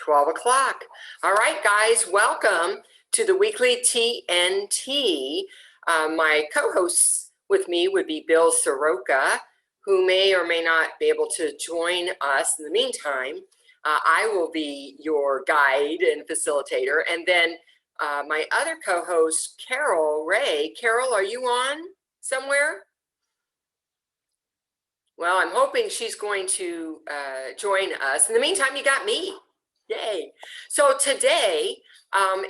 12 o'clock. All right, guys, welcome to the weekly TNT. My co-hosts with me would be Bill Soroka, who may or may not be able to join us in the meantime. I will be your guide and facilitator. And then my other co-host, Carol Ray. Carol, are you on somewhere? Well, I'm hoping she's going to join us. In the meantime, you got me. Yay. So today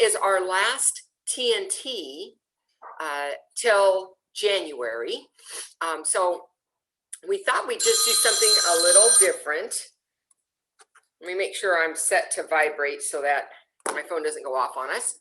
is our last TNT till January. So we thought we'd just do something a little different. Let me make sure I'm set to vibrate so that my phone doesn't go off on us.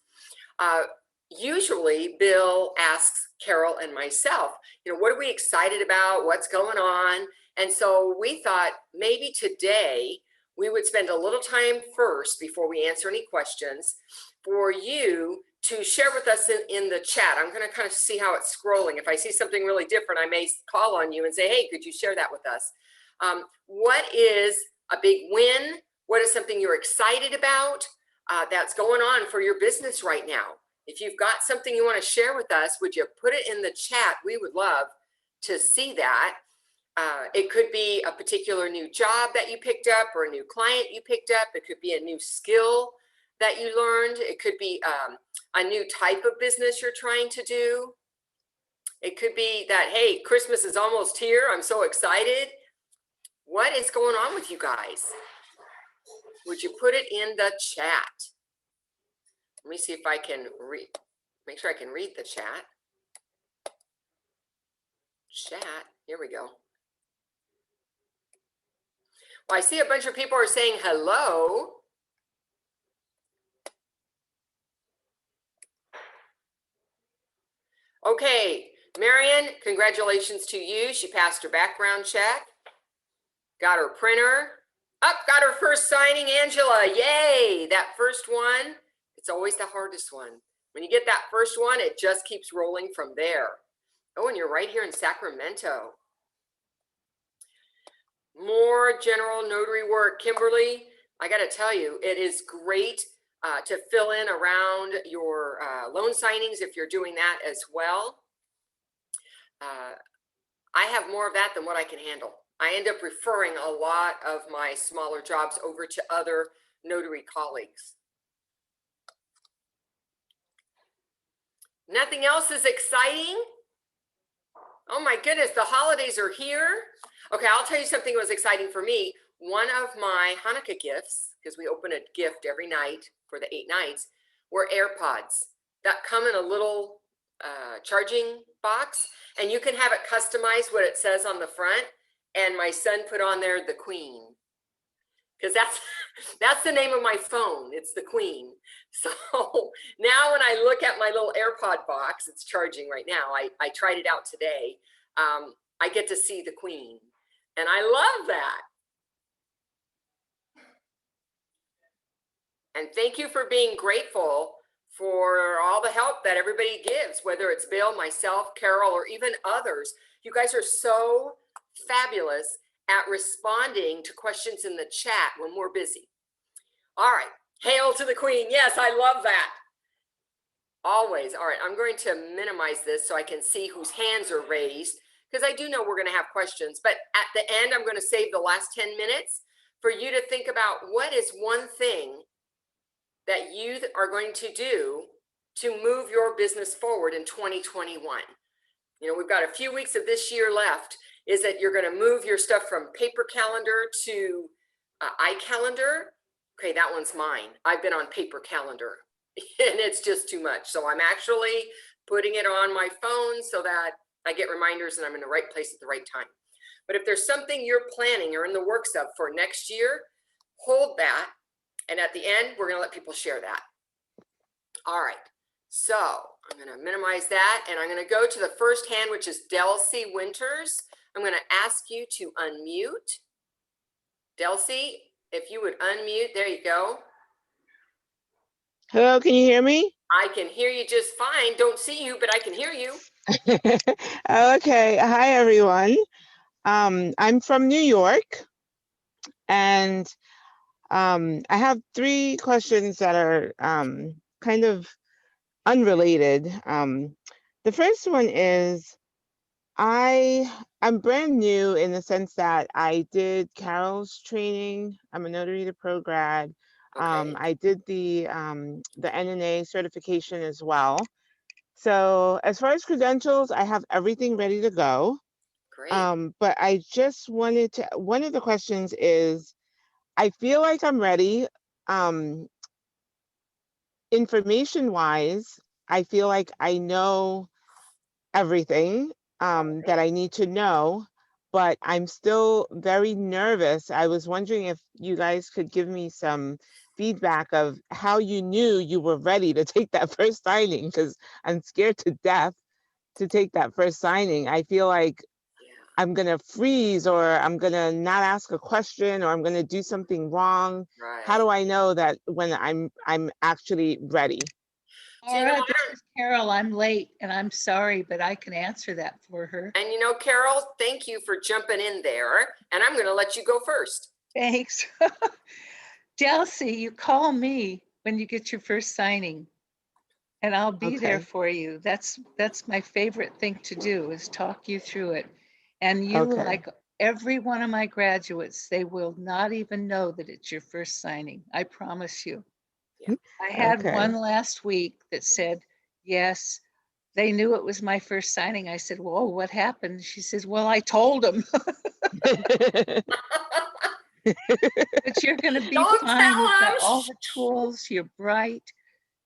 Usually Bill asks Carol and myself, what are we excited about? What's going on? And so we thought maybe today we would spend a little time first before we answer any questions for you to share with us in the chat. I'm going to kind of see how it's scrolling. If I see something really different, I may call on you and say, hey, could you share that with us? What is a big win? What is something you're excited about that's going on for your business right now? If you've got something you want to share with us, would you put it in the chat? We would love to see that. It could be a particular new job that you picked up or a new client you picked up. It could be a new skill that you learned. It could be a new type of business you're trying to do. It could be that, hey, Christmas is almost here. I'm so excited. What is going on with you guys? Would you put it in the chat? Let me see if I can make sure I can read the chat. Here we go. Well, I see a bunch of people are saying hello. Okay, Marion, congratulations to you. She passed her background check. Got her printer. Got her first signing, Angela. Yay, that first one. It's always the hardest one. When you get that first one, it just keeps rolling from there. Oh, and you're right here in Sacramento. More general notary work. Kimberly, I got to tell you, it is great to fill in around your loan signings if you're doing that as well. I have more of that than what I can handle. I end up referring a lot of my smaller jobs over to other notary colleagues. Nothing else is exciting? Oh my goodness, the holidays are here. Okay, I'll tell you something that was exciting for me. One of my Hanukkah gifts, because we open a gift every night for the 8 nights, were AirPods that come in a little charging box, and you can have it customized what it says on the front. And my son put on there the Queen, because that's the name of my phone. It's the Queen. So now when I look at my little AirPod box, it's charging right now. I tried it out today. I get to see the Queen, and I love that. And thank you for being grateful for all the help that everybody gives, whether it's Bill, myself, Carol, or even others. You guys are so fabulous at responding to questions in the chat when we're busy. All right, hail to the Queen. Yes, I love that. Always. All right, I'm going to minimize this so I can see whose hands are raised, because I do know we're going to have questions. But at the end, I'm going to save the last 10 minutes for you to think about what is one thing that you are going to do to move your business forward in 2021. We've got a few weeks of this year left. Is that you're going to move your stuff from paper calendar to iCalendar. Okay, that one's mine. I've been on paper calendar and it's just too much. So I'm actually putting it on my phone so that I get reminders and I'm in the right place at the right time. But if there's something you're planning or in the works of for next year, hold that. And at the end, we're going to let people share that. All right. So I'm going to minimize that. And I'm going to go to the first hand, which is Delcy Winters. I'm going to ask you to unmute. Delcy, if you would unmute, there you go. Hello, can you hear me? I can hear you just fine. Don't see you, but I can hear you. Okay, hi everyone. I'm from New York, and I have 3 questions that are kind of unrelated. The first one is I'm brand new in the sense that I did Carol's training. I'm a Notary to Pro grad. Okay, I did the NNA certification as well. So as far as credentials, I have everything ready to go. great. But I just wanted to, one of the questions is, I feel like I'm ready. Um, Information wise, I feel like I know everything All that right. I need to know, but I'm still very nervous. I was wondering if you guys could give me some feedback of how you knew you were ready to take that first signing, because I'm scared to death to take that first signing. I feel like Yeah, I'm gonna freeze, or I'm gonna not ask a question, or I'm gonna do something wrong. How right. do I know that when I'm actually ready? So, you know, Laura, this is Carol. I'm late and I'm sorry, but I can answer that for her. and you know, Carol, thank you for jumping in there. And I'm going to let you go first. Thanks. Delcy, you call me when you get your first signing and I'll be there Okay. for you. That's my favorite thing to do is talk you through it. And you, Okay. like every one of my graduates, they will not even know that it's your first signing. I promise you. Yeah. I had Okay. one last week that said, yes, they knew it was my first signing. I said, well, what happened? She says, well, I told them. But you're going to be Don't fine. You've tell got them. all the tools. You're bright.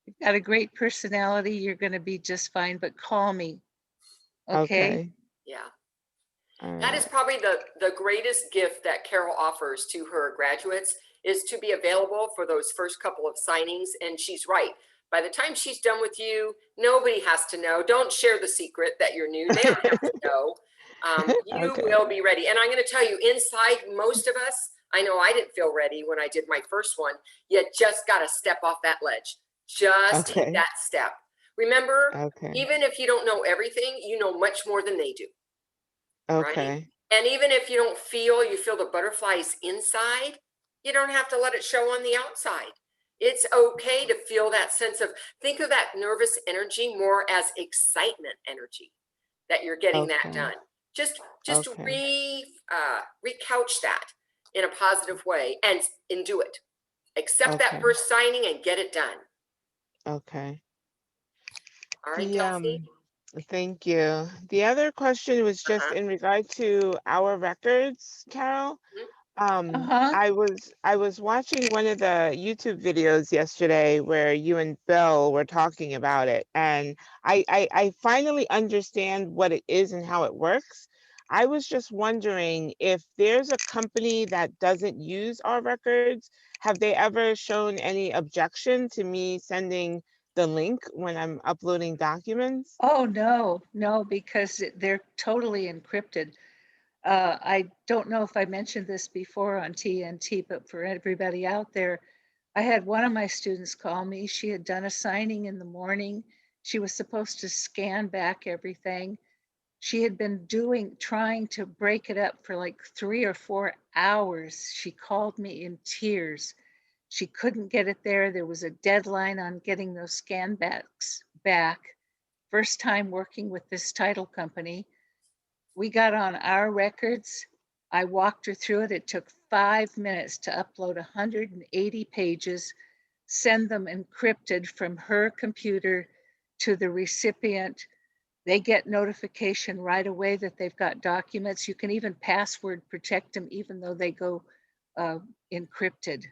You've got a great personality. You're going to be just fine. But call me. Okay. Okay. Yeah. All That is right. probably the greatest gift that Carol offers to her graduates is to be available for those first couple of signings. And she's right. By the time she's done with you, nobody has to know. Don't share the secret that you're new. They don't have to know. You Okay. will be ready. And I'm going to tell you, inside most of us, I know I didn't feel ready when I did my first one. You just got to step off that ledge. Just take Okay. that step. Remember, Okay. even if you don't know everything, you know much more than they do, right? Okay. And even if you don't feel, you feel the butterflies inside, you don't have to let it show on the outside. It's okay to feel that sense of, think of that nervous energy more as excitement energy that you're getting that Okay. done. Just Okay. recouch that in a positive way and do it. Accept that Okay. first signing and get it done. Okay. All right, The Kelsey? Thank you. The other question was just Uh-huh. in regard to our records, Carol. Mhm. Uh-huh. I was watching one of the YouTube videos yesterday where you and Bill were talking about it, and I finally understand what it is and how it works. I was just wondering if there's a company that doesn't use our records, have they ever shown any objection to me sending the link when I'm uploading documents? Oh, no, no, because they're totally encrypted. I don't know if I mentioned this before on TNT, but for everybody out there, I had one of my students call me. She had done a signing in the morning. She was supposed to scan back everything. She had been trying to break it up for like 3 or 4 hours. She called me in tears. She couldn't get it there. There was a deadline on getting those scan backs back. First time working with this title company. We got on our records. I walked her through it. It took 5 minutes to upload 180 pages, send them encrypted from her computer to the recipient. They get notification right away that they've got documents. You can even password protect them, even though they go uh, encrypted.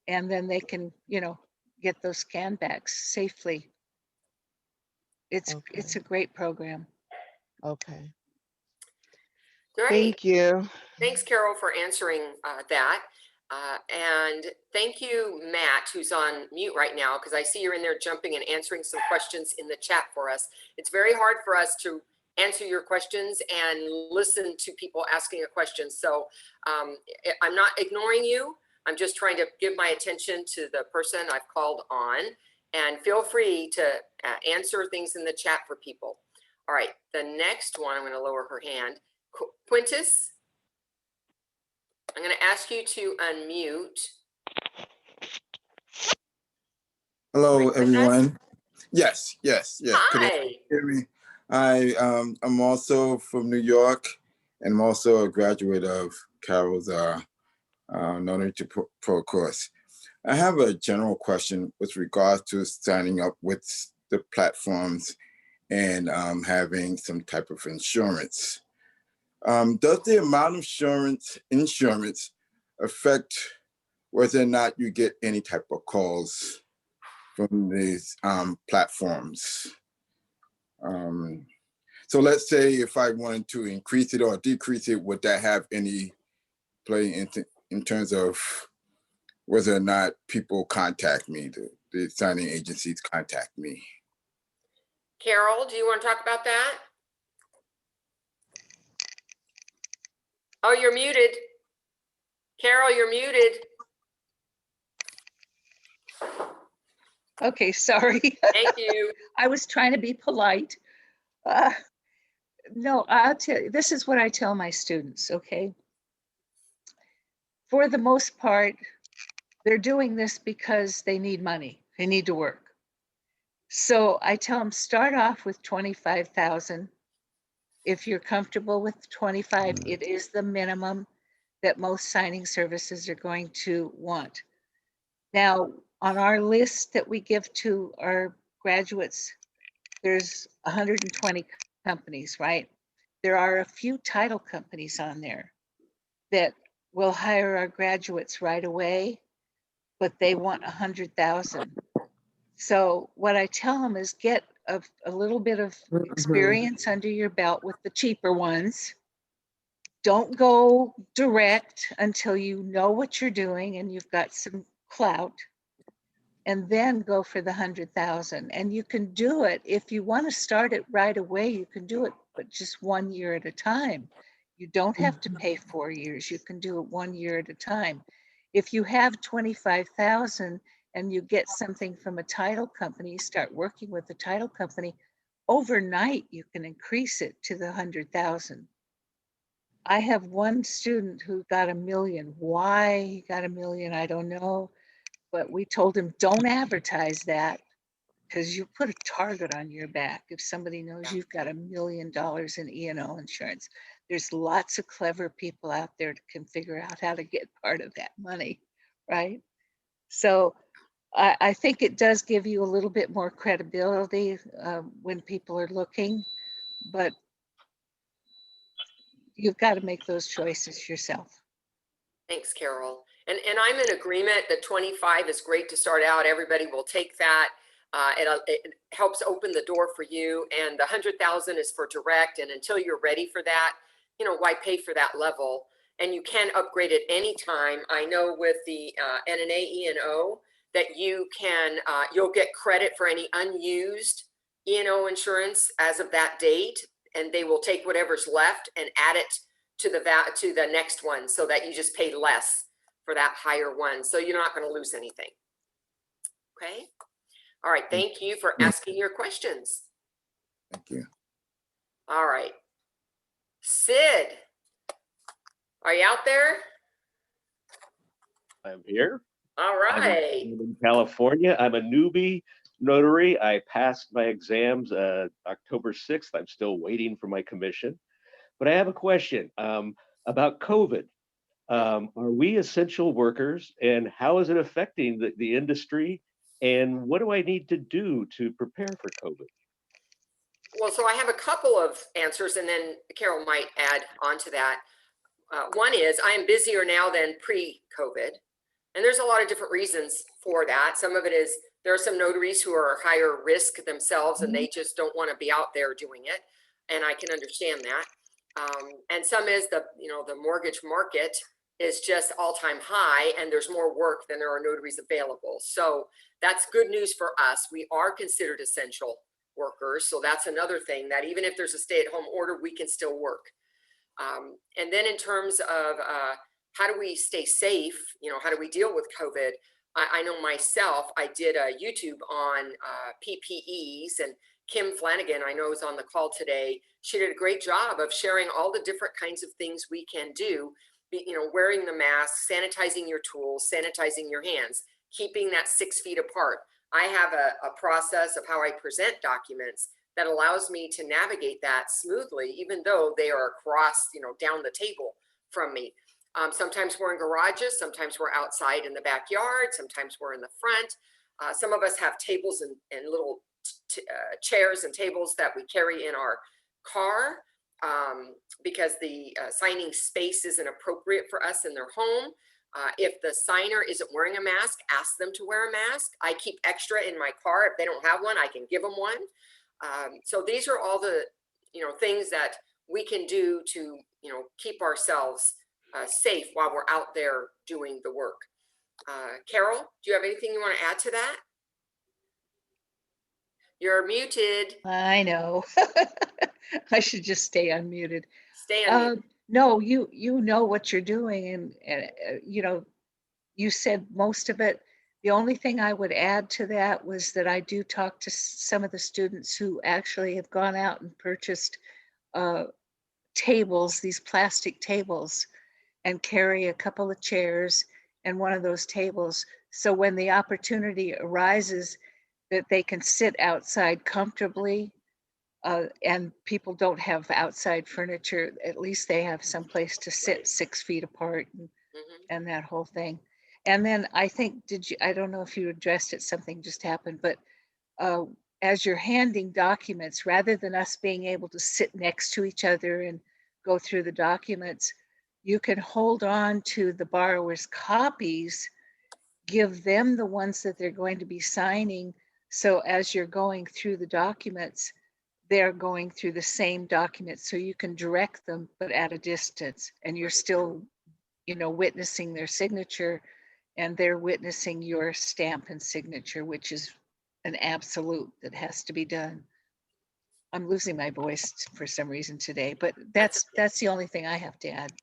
And then they can, get those scan backs safely. It's Okay. a great program. Okay. Great. Thank you. Thanks, Carol, for answering that. And thank you, Matt, who's on mute right now, because I see you're in there jumping and answering some questions in the chat for us. It's very hard for us to answer your questions and listen to people asking a question. So I'm not ignoring you. I'm just trying to give my attention to the person I've called on. And feel free to answer things in the chat for people. All right, the next one, I'm going to lower her hand. Quintus, I'm going to ask you to unmute Hello, Are you with us? everyone. Yes, yes, yes. Could everyone Hi. hear me? I'm also from New York, and I'm also a graduate of Carol's Notary to Pro course. I have a general question with regards to signing up with the platforms and having some type of insurance. Does the amount of insurance affect whether or not you get any type of calls from these platforms? So let's say if I wanted to increase it or decrease it, would that have any play in terms of whether or not people contact me, the signing agencies contact me? Carol, do you want to talk about that? Oh, you're muted. Carol, you're muted. Okay, sorry. Thank you. I was trying to be polite. No, I'll tell you, this is what I tell my students, okay? For the most part, they're doing this because they need money. They need to work. So I tell them, start off with 25,000. If you're comfortable with 25, it is the minimum that most signing services are going to want. Now, on our list that we give to our graduates, there's 120 companies, right? There are a few title companies on there that will hire our graduates right away, but they want 100,000. So what I tell them is get a little bit of experience under your belt with the cheaper ones. Don't go direct until you know what you're doing and you've got some clout, and then go for the 100,000. And you can do it if you want to start it right away. You can do it, but just 1 year at a time. You don't have to pay 4 years. You can do it 1 year at a time. If you have 25,000 and you get something from a title company, start working with the title company, overnight you can increase it to the 100,000. I have one student who got $1 million. Why he got $1 million, I don't know. But we told him, don't advertise that because you put a target on your back if somebody knows you've got $1 million in E&O insurance. There's lots of clever people out there that can figure out how to get part of that money, right? So I think it does give you a little bit more credibility when people are looking, but you've got to make those choices yourself. Thanks, Carol. And I'm in agreement that 25 is great to start out. Everybody will take that. It helps open the door for you. And the 100,000 is for direct. And until you're ready for that, you know, why pay for that level? And you can upgrade it anytime. I know with the NNA E&O that you can, you'll get credit for any unused E&O insurance as of that date. And they will take whatever's left and add it to the next one, so that you just pay less for that higher one. So you're not going to lose anything. Okay. All right. Thank you for asking your questions. Thank you. All right. Sid, are you out there? I'm here. All right. I'm in California. I'm a newbie notary. I passed my exams October 6th. I'm still waiting for my commission. But I have a question about COVID. Are we essential workers, and how is it affecting the industry? And what do I need to do to prepare for COVID? Well, so I have a couple of answers, and then Carol might add on to that. One is I am busier now than pre-COVID. And there's a lot of different reasons for that. Some of it is there are some notaries who are higher risk themselves and they just don't want to be out there doing it. And I can understand that. And some is the mortgage market is just all-time high and there's more work than there are notaries available. So that's good news for us. We are considered essential workers. So that's another thing, that even if there's a stay-at-home order, we can still work. And then in terms of how do we stay safe? How do we deal with COVID? I know myself, I did a YouTube on PPEs, and Kim Flanagan, I know, is on the call today. She did a great job of sharing all the different kinds of things we can do, wearing the mask, sanitizing your tools, sanitizing your hands, keeping that 6 feet apart. I have a process of how I present documents that allows me to navigate that smoothly, even though they are across, down the table from me. Sometimes we're in garages, sometimes we're outside in the backyard, sometimes we're in the front. Some of us have tables and little chairs and tables that we carry in our car because the signing space isn't appropriate for us in their home. If the signer isn't wearing a mask, ask them to wear a mask. I keep extra in my car. If they don't have one, I can give them one. So these are all the, things that we can do to, keep ourselves safe while we're out there doing the work. Carol, do you have anything you want to add to that? You're muted. I know. I should just stay unmuted. Stay unmuted. No, you know what you're doing, and you said most of it. The only thing I would add to that was that I do talk to some of the students who actually have gone out and purchased tables, these plastic tables, and carry a couple of chairs and one of those tables. So when the opportunity arises that they can sit outside comfortably, and people don't have outside furniture, at least they have someplace to sit 6 feet apart and that whole thing. And then I think, I don't know if you addressed it, something just happened, but as you're handing documents, rather than us being able to sit next to each other and go through the documents, you can hold on to the borrower's copies, give them the ones that they're going to be signing. So as you're going through the documents, they're going through the same documents, so you can direct them, but at a distance, and you're still, witnessing their signature, and they're witnessing your stamp and signature, which is an absolute that has to be done. I'm losing my voice for some reason today, but that's the only thing I have to add.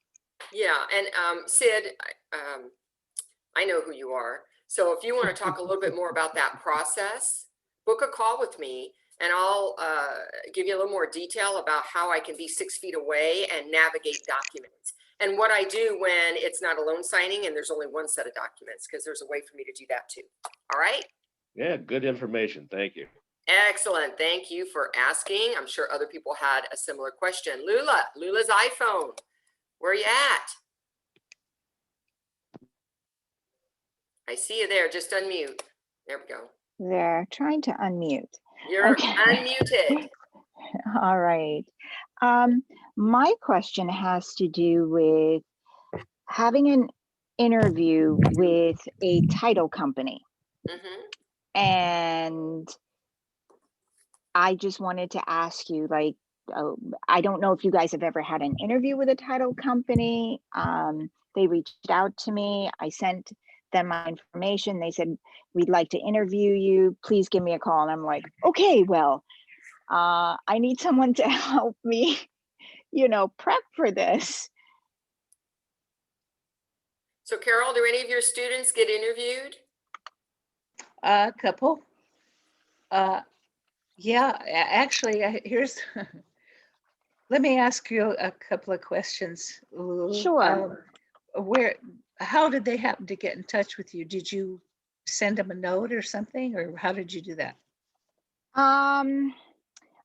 Yeah, and Sid, I know who you are. So if you want to talk a little bit more about that process, book a call with me and I'll give you a little more detail about how I can be 6 feet away and navigate documents. And what I do when it's not a loan signing and there's only one set of documents, because there's a way for me to do that too. All right? Yeah, good information. Thank you. Excellent. Thank you for asking. I'm sure other people had a similar question. Lula's iPhone. Where are you at? I see you there. Just unmute. There we go. They're trying to unmute. You're unmuted. All right. My question has to do with having an interview with a title company. And I just wanted to ask you, like, I don't know if you guys have ever had an interview with a title company. They reached out to me. I sent them my information. They said, we'd like to interview you. Please give me a call. And I'm like, okay, well, I need someone to help me, prep for this. So Carol, do any of your students get interviewed? A couple. Yeah, actually, here's, let me ask you a couple of questions, Lulu. Sure. How did they happen to get in touch with you? Did you send them a note or something, or how did you do that?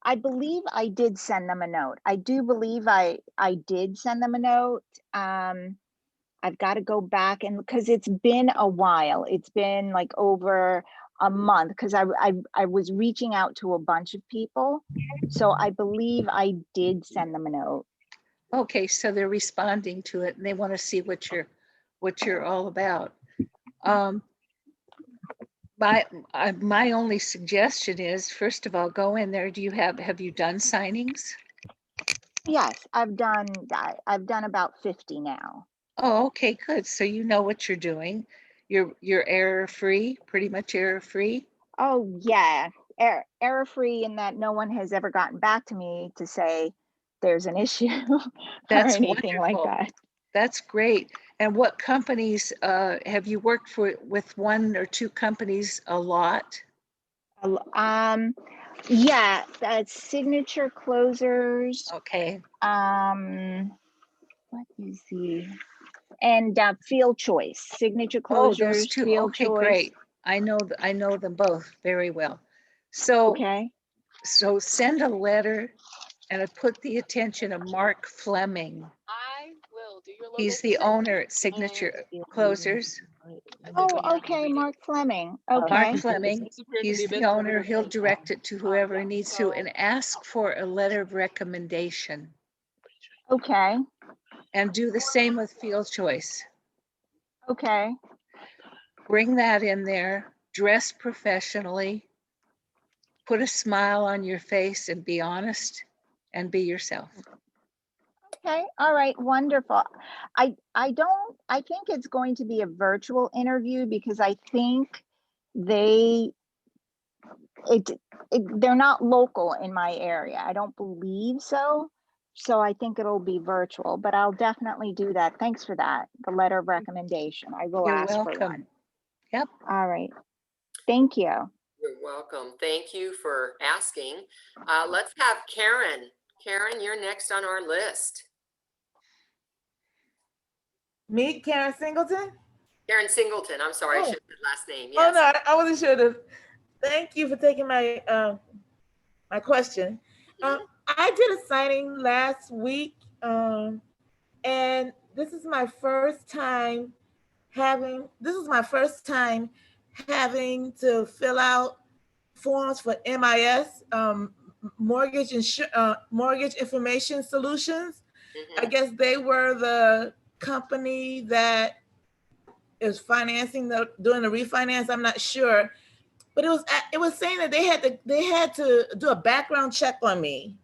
I believe I did send them a note. I do believe I did send them a note. I've got to go back, and because it's been a while, it's been like over a month, because I was reaching out to a bunch of people. So I believe I did send them a note. Okay, so they're responding to it and they want to see what you're all about. My only suggestion is, first of all, go in there. Have you done signings? Yes, I've done about 50 now. Oh, okay, good. So you know what you're doing. You're error-free, pretty much error-free. Oh yeah, error-free in that no one has ever gotten back to me to say there's an issue or anything like that. That's great. And what companies have you worked with one or two companies a lot? Yeah, that's Signature Closers. Okay. What is and field choice, signature Oh, those closures, two. field Okay, choice. great. I know them both very well. So, Okay. so send a letter and I put the attention of Mark Fleming. He's the owner at Signature Closers. Oh, okay, Mark Fleming. Mark Okay. Fleming, he's the owner. He'll direct it to whoever he needs to and ask for a letter of recommendation. Okay. And do the same with field choice. Okay. Bring that in there, dress professionally, put a smile on your face and be honest and be yourself. Okay. All right. Wonderful. I think it's going to be a virtual interview because I think they're not local in my area. I don't believe so. So I think it'll be virtual, but I'll definitely do that. Thanks for that. The letter of recommendation. I will You're ask for welcome. one. Yep. All right. Thank you. You're welcome. Thank you for asking. Let's have Karen. Karen, you're next on our list. Me, Karen Singleton? Karen Singleton. I'm sorry, I Oh. should have said last name. Oh, Yes. no, I wasn't sure. Thank you for taking my my question. I did a signing last week, and this is my first time having to fill out forms for MIS, mortgage information solutions. I guess they were the company that is financing doing the refinance. I'm not sure, but it was saying that they had to do a background check on me,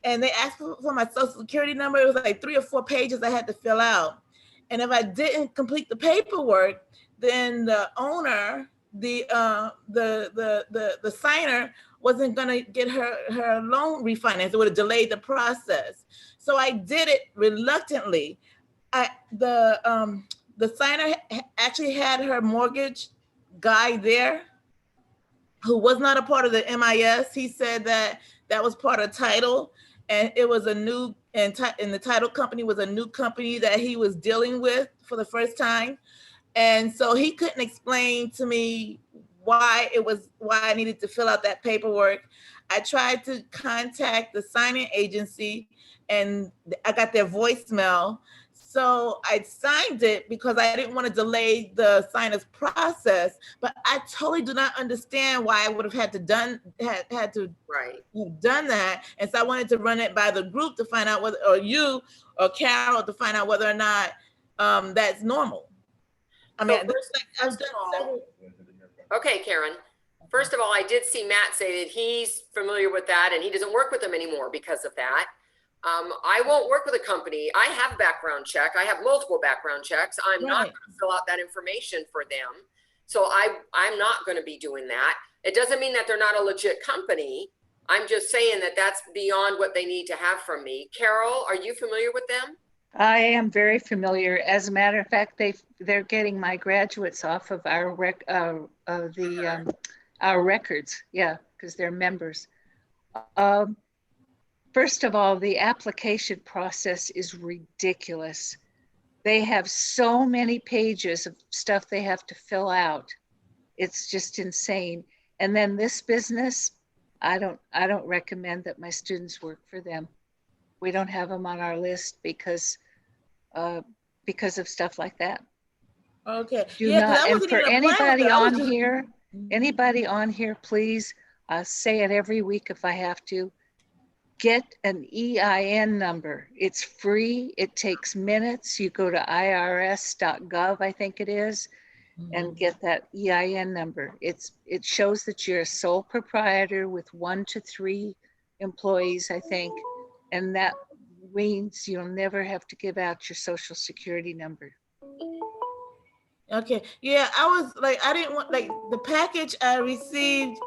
and they asked for my social security number. It was like 3 or 4 pages I had to fill out, and if I didn't complete the paperwork, then the owner, the signer, wasn't going to get her loan refinanced. It would have delayed the process. So I did it reluctantly. The signer actually had her mortgage guy there who was not a part of the MIS. He said that was part of title, and it was a new, and the title company was a new company that he was dealing with for the first time. And so he couldn't explain to me why I needed to fill out that paperwork. I tried to contact the signing agency and I got their voicemail. So I signed it because I didn't want to delay the signer's process, but I totally do not understand why I would have had to had to have done that. And so I wanted to run it by the group to find out whether, or you or Carol, to find out whether or not that's normal. I mean, okay, Karen. First of all, I did see Matt say that he's familiar with that and he doesn't work with them anymore because of that. I won't work with a company. I have background check. I have multiple background checks. I'm not going to fill out that information for them. So I'm not going to be doing that. It doesn't mean that they're not a legit company. I'm just saying that that's beyond what they need to have from me. Carol, are you familiar with them? I am very familiar. As a matter of fact, they're getting my graduates off of our our records. Yeah, because they're members. First of all, the application process is ridiculous. They have so many pages of stuff they have to fill out. It's just insane. And then this business, I don't recommend that my students work for them. We don't have them on our list because of stuff like that. Okay. Do not. And for anybody on here, please, say it every week if I have to. Get an EIN number. It's free. It takes minutes. You go to irs.gov, I think it is, and get that EIN number. It shows that you're a sole proprietor with 1 to 3 employees, I think, and that means you'll never have to give out your social security number. Okay. Yeah, I was like, I didn't want, like, the package I received,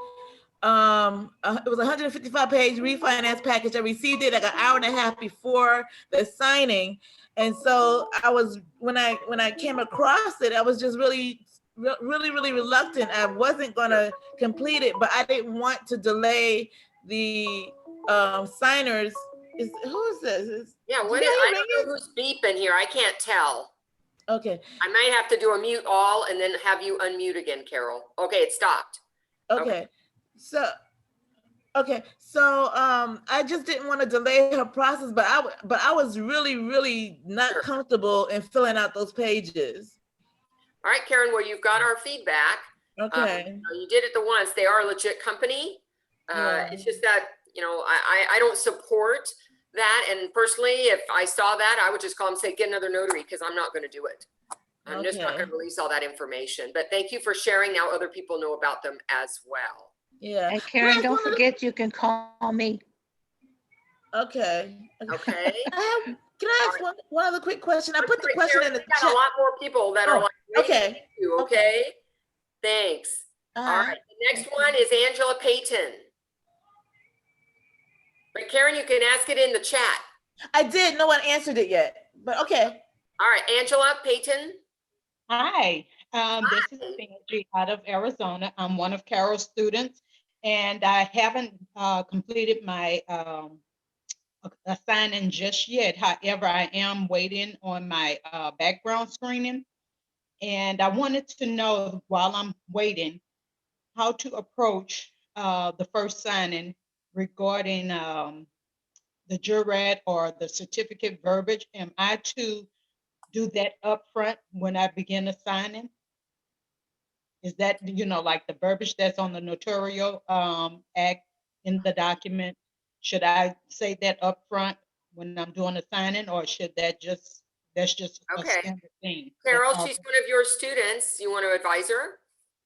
it was a 155-page refinance package. I received it like an hour and a half before the signing. And so I was, when I came across it, I was just really reluctant. I wasn't gonna complete it, but I didn't want to delay the signers. Who is this? Yeah, I don't know who's beeping here. I can't tell. Okay. I might have to do a mute all and then have you unmute again, Carol. Okay, it stopped. Okay. So I just didn't want to delay her process, but I was really not Sure. comfortable in filling out those pages. All right, Karen, well, you've got our feedback. Okay. You did it the once. They are a legit company. Yeah. It's just that, I don't support that. And personally, if I saw that, I would just call them, say, get another notary, because I'm not going to do it. I'm just not going to release all that information. But thank you for sharing. Now other people know about them as well. Yeah. And Karen, don't forget, you can call me. Okay. Okay. Can I ask one other quick question? I put the question Karen, in the we got chat. a lot more people that are like, okay. You, okay. Thanks. All right. The next one is Angela Payton. But Karen, you can ask it in the chat. I did. No one answered it yet, but okay. All right, Angela Payton. Hi, this is Angie out of Arizona. I'm one of Carol's students, and I haven't completed my assigning just yet. However, I am waiting on my background screening, and I wanted to know while I'm waiting how to approach the first signing regarding the jurat or the certificate verbiage. Am I to do that upfront when I begin assigning? Is that, like the verbiage that's on the notarial act in the document? Should I say that upfront when I'm doing the signing, or should that's just a standard thing? Carol, she's one of your students. You want to advise her?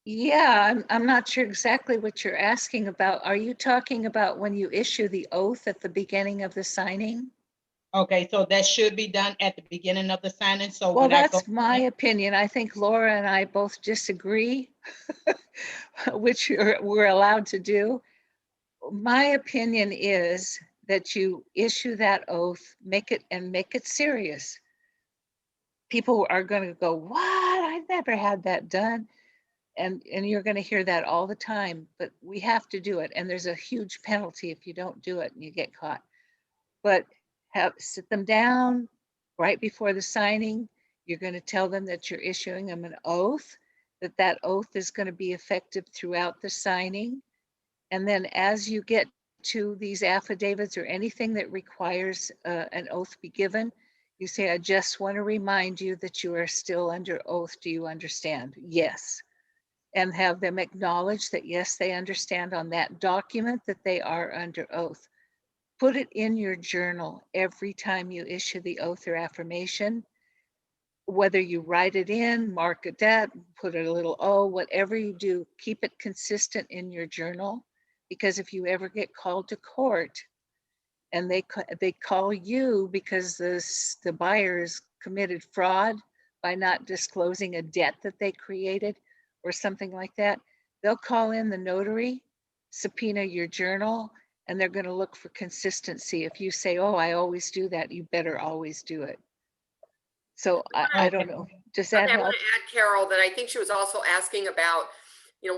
Yeah, I'm not sure exactly what you're asking about. Are you talking about when you issue the oath at the beginning of the signing? Okay, so that should be done at the beginning of the signing. So well, that's my opinion. I think Laura and I both disagree, which we're allowed to do. My opinion is that you issue that oath, make it serious. People are going to go, what? I've never had that done. And you're going to hear that all the time, but we have to do it. And there's a huge penalty if you don't do it and you get caught. But sit them down right before the signing. You're going to tell them that you're issuing them an oath, that oath is going to be effective throughout the signing. And then as you get to these affidavits or anything that requires an oath be given, you say, I just want to remind you that you are still under oath. Do you understand? Yes. And have them acknowledge that, yes, they understand on that document that they are under oath. Put it in your journal every time you issue the oath or affirmation. Whether you write it in, mark it that, put a little O, whatever you do, keep it consistent in your journal. Because if you ever get called to court and they call you because the buyers committed fraud by not disclosing a debt that they created or something like that, they'll call in the notary, subpoena your journal, and they're going to look for consistency. If you say, oh, I always do that, you better always do it. So I don't know. Does that help? I want to add, Carol, that I think she was also asking about,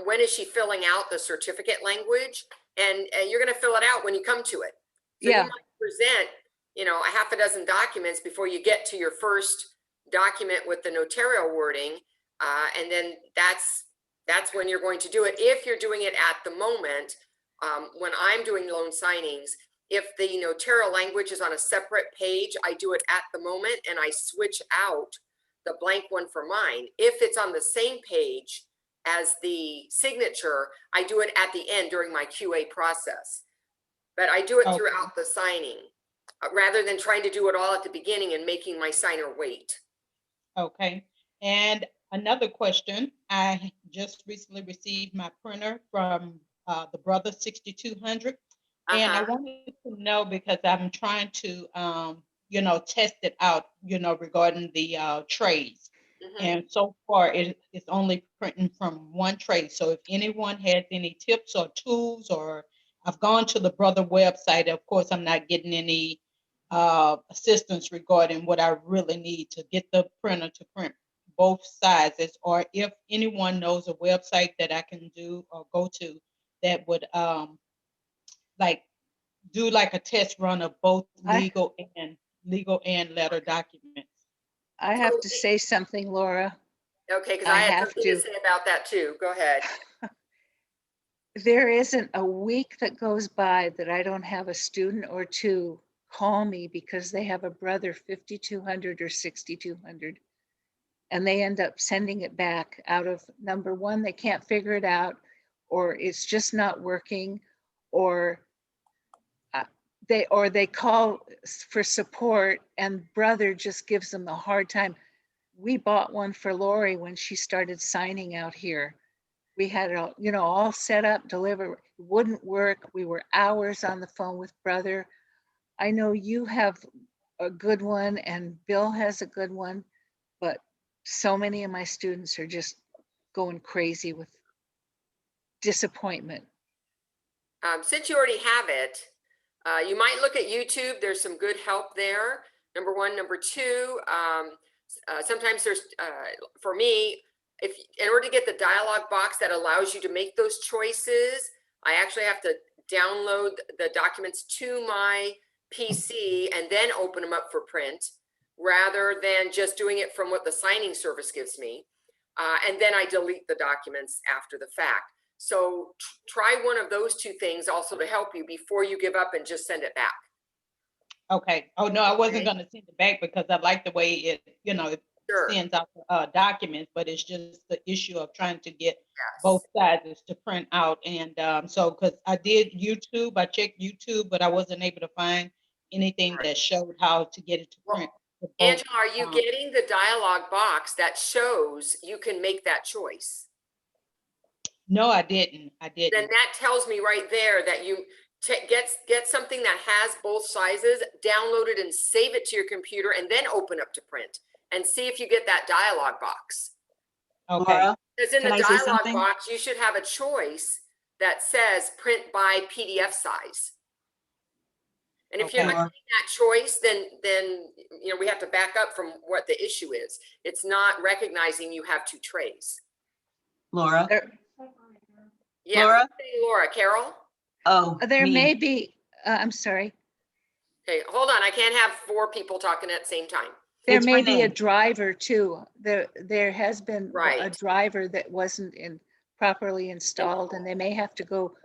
when is she filling out the certificate language? And you're going to fill it out when you come to it. So you might present, a half a dozen documents before you get to your first document with the notarial wording. And then that's when you're going to do it. If you're doing it at the moment, when I'm doing loan signings, if the notarial language is on a separate page, I do it at the moment and I switch out the blank one for mine. If it's on the same page as the signature, I do it at the end during my QA process. But I do it throughout the signing rather than trying to do it all at the beginning and making my signer wait. Okay. And another question, I just recently received my printer from the Brother 6200. And I wanted to know, because I'm trying to, test it out, regarding the trays. And so far, it's only printing from one tray. So if anyone has any tips or tools, or I've gone to the Brother website, of course, I'm not getting any assistance regarding what I really need to get the printer to print both sizes, or if anyone knows a website that I can do or go to that would do like a test run of both legal and letter documents. I have to say something, Laura. Okay, because I I had have something to to. say about that too. Go ahead. There isn't a week that goes by that I don't have a student or two call me because they have a brother 5200 or 6200, and they end up sending it back out of, number one, they can't figure it out, or it's just not working, or they call for support and brother just gives them a hard time. We bought one for Lori when she started signing out here. We had it all, all set up, deliver, wouldn't work. We were hours on the phone with brother. I know you have a good one and Bill has a good one, but so many of my students are just going crazy with disappointment. Since you already have it, you might look at YouTube. There's some good help there. Number one. Number two, sometimes there's, for me, if in order to get the dialog box that allows you to make those choices, I actually have to download the documents to my PC and then open them up for print, rather than just doing it from what the signing service gives me. And then I delete the documents after the fact. So try one of those two things also to help you before you give up and just send it back. Okay. Oh, no, I wasn't going to send it back because I like the way it, it sends out documents, but it's just the issue of trying to get both sides to print out. And so, because I did YouTube, I checked YouTube, but I wasn't able to find anything that showed how to get it to print. Angela, are you getting the dialog box that shows you can make that choice? No, I didn't. Then that tells me right there that you get something that has both sizes, download it and save it to your computer, and then open up to print and see if you get that dialog box. Okay. Laura, because in the can I say dialog something? box, you should have a choice that says print by PDF size. And if you're not Okay. getting that choice, then we have to back up from what the issue is. It's not recognizing you have two trays. Laura, Yeah, Laura? Laura, Carol? Oh, There me. may be, I'm sorry, Okay, hold on. I can't have four people talking at the same time. there It's may be a Renee. driver too. There has been a Right. driver that wasn't properly installed, and they may have to go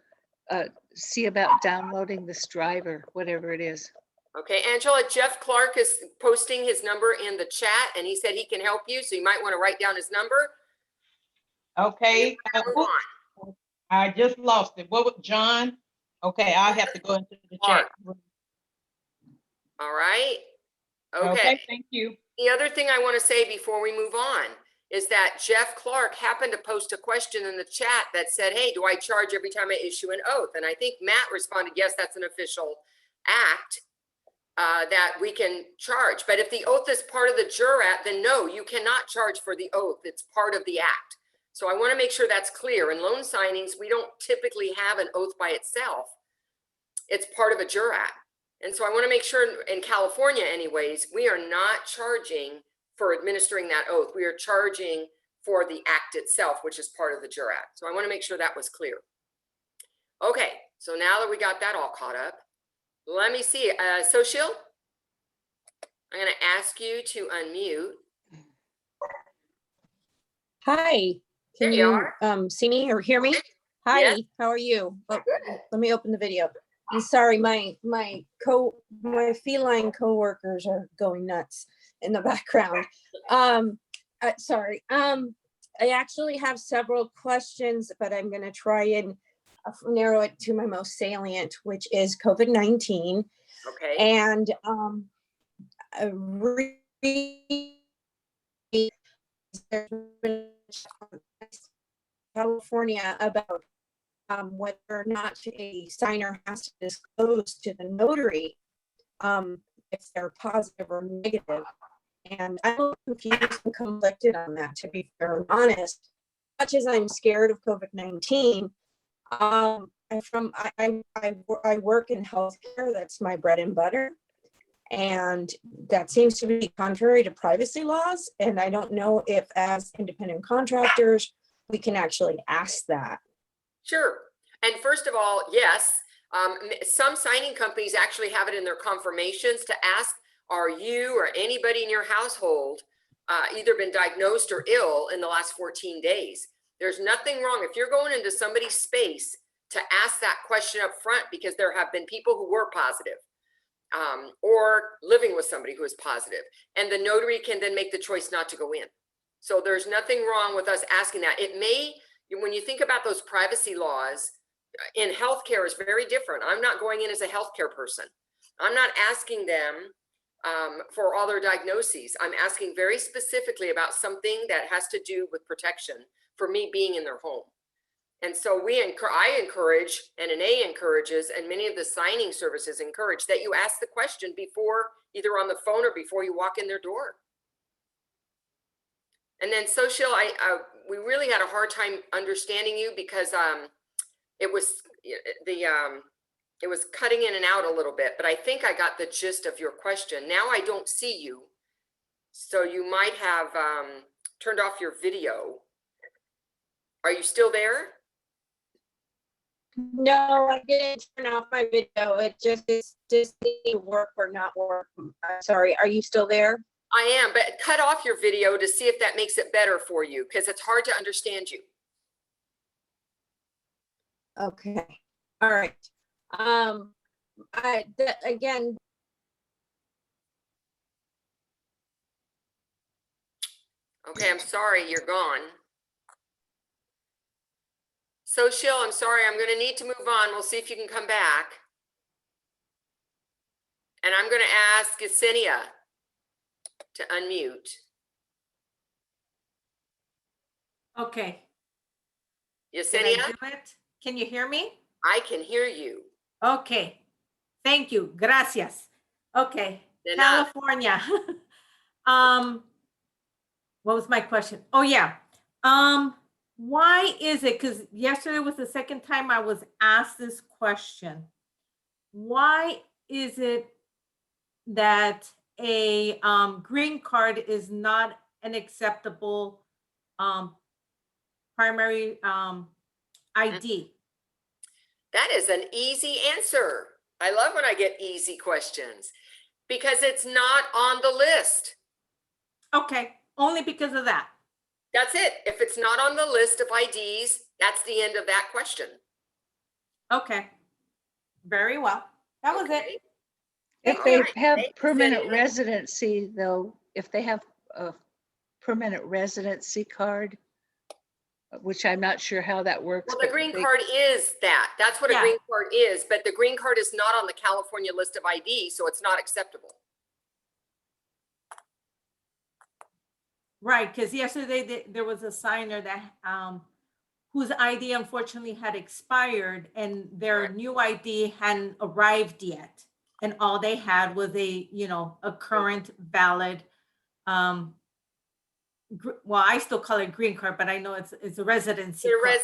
see about downloading this driver, whatever it is. Okay, Angela, Jeff Clark is posting his number in the chat, and he said he can help you, so you might want to write down his number. Okay. Move on. I just lost it. What was John? Okay, I have to go into the chat. All right. Okay, thank you. The other thing I want to say before we move on is that Jeff Clark happened to post a question in the chat that said, hey, do I charge every time I issue an oath? And I think Matt responded, yes, that's an official act that we can charge. But if the oath is part of the jurat, then no, you cannot charge for the oath. It's part of the act. So I want to make sure that's clear. In loan signings, we don't typically have an oath by itself. It's part of a jurat. And so I want to make sure in California anyways, we are not charging for administering that oath. We are charging for the act itself, which is part of the jurat. So I want to make sure that was clear. Okay, so now that we got that all caught up, let me see. Soshil, I'm going to ask you to unmute. Hi, can you see me or hear me? Hi, Yes. How are you? Oh, let me open the video. I'm sorry, my feline coworkers are going nuts in the background. Sorry. I actually have several questions, but I'm going to try and narrow it to my most salient, which is COVID-19. Okay. And California about whether or not a signer has to disclose to the notary if they're positive or negative. And I'm a little confused and conflicted on that, to be fair and honest. As much as I'm scared of COVID-19, I work in healthcare. That's my bread and butter. And that seems to be contrary to privacy laws. And I don't know if as independent contractors, we can actually ask that. Sure. And first of all, yes, some signing companies actually have it in their confirmations to ask, are you or anybody in your household either been diagnosed or ill in the last 14 days. There's nothing wrong if you're going into somebody's space to ask that question up front, because there have been people who were positive or living with somebody who is positive, and the notary can then make the choice not to go in. So there's nothing wrong with us asking that. It may, when you think about those privacy laws in healthcare, is very different. I'm not going in as a healthcare person. I'm not asking them for all their diagnoses. I'm asking very specifically about something that has to do with protection for me being in their home. And so I encourage, NNA encourages, and many of the signing services encourage that you ask the question before, either on the phone or before you walk in their door. And then social, we really had a hard time understanding you because it was cutting in and out a little bit, but I think I got the gist of your question. Now I don't see you, so you might have turned off your video. Are you still there? No, I didn't turn off my video. It just didn't work or not work. Sorry, are you still there? I am, but cut off your video to see if that makes it better for you, because it's hard to understand you. Okay, all right. Again. Okay, I'm sorry, you're gone. Social, I'm sorry, I'm going to need to move on. We'll see if you can come back. And I'm going to ask Yesenia to unmute. Okay. Yesenia? Did I do it? Can you hear me? I can hear you. Okay. Thank you. Gracias. Okay. California. What was my question? Oh yeah. Why is it? Because yesterday was the second time I was asked this question. Why is it that a green card is not an acceptable primary ID? That is an easy answer. I love when I get easy questions, because it's not on the list. Okay, only because of that. That's it. If it's not on the list of IDs, that's the end of that question. Okay, very well. That was it. If they have permanent residency, though, if they have a permanent residency card, which I'm not sure how that works. Well, the green card is that. That's what a green card is, but the green card is not on the California list of ID, so it's not acceptable. Right, because yesterday there was a signer that whose ID unfortunately had expired, and their new ID hadn't arrived yet, and all they had was a current valid well, I still call it green card, but I know it's a residency card.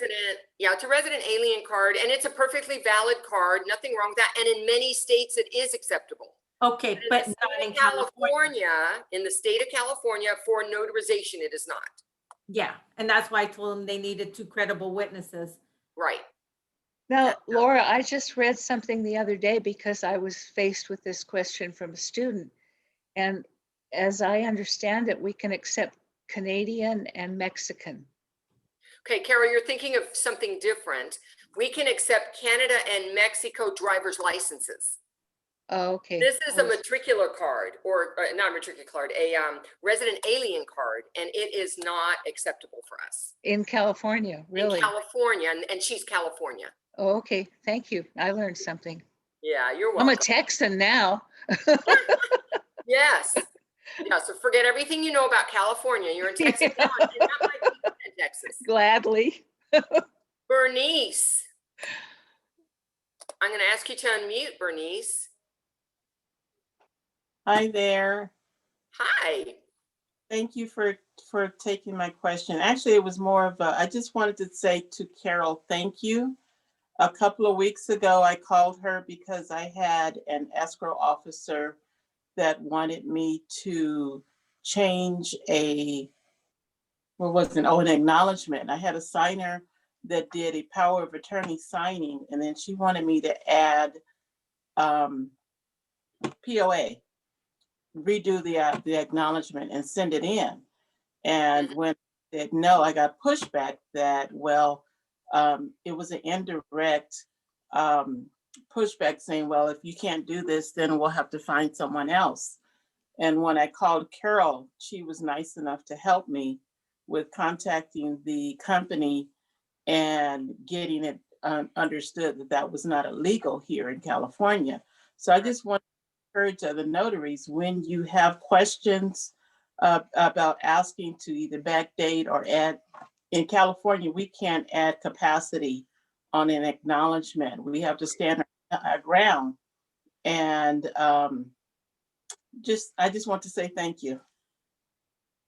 It's a resident alien card, and it's a perfectly valid card. Nothing wrong with that. And in many states, it is acceptable. Okay, but not in California. In the state of California, for notarization, it is not. Yeah, and that's why I told them they needed 2 credible witnesses. Right. Now, Laura, I just read something the other day because I was faced with this question from a student. And as I understand it, we can accept Canadian and Mexican. Okay, Carol, you're thinking of something different. We can accept Canada and Mexico driver's licenses. Oh, okay. This is a matricular card, or not a matricular card, a resident alien card, and it is not acceptable for us. In California, really? In California, and she's California. Oh, okay. Thank you. I learned something. Yeah, you're welcome. I'm a Texan now. Yes. Yeah, so forget everything you know about California. You're in Texas now, and that might be in Texas. Gladly. Bernice. I'm going to ask you to unmute, Bernice. Hi there. Hi. Thank you for taking my question. Actually, it was more of I just wanted to say to Carol, thank you. A couple of weeks ago, I called her because I had an escrow officer that wanted me to change an acknowledgement. I had a signer that did a power of attorney signing, and then she wanted me to add POA, redo the acknowledgement and send it in. And when I said no, I got pushback that, well, it was an indirect pushback saying, well, if you can't do this, then we'll have to find someone else. And when I called Carol, she was nice enough to help me with contacting the company and getting it understood that that was not illegal here in California. So I just want to encourage other notaries, when you have questions about asking to either backdate or add, in California, we can't add capacity on an acknowledgement. We have to stand our ground. And I just want to say thank you.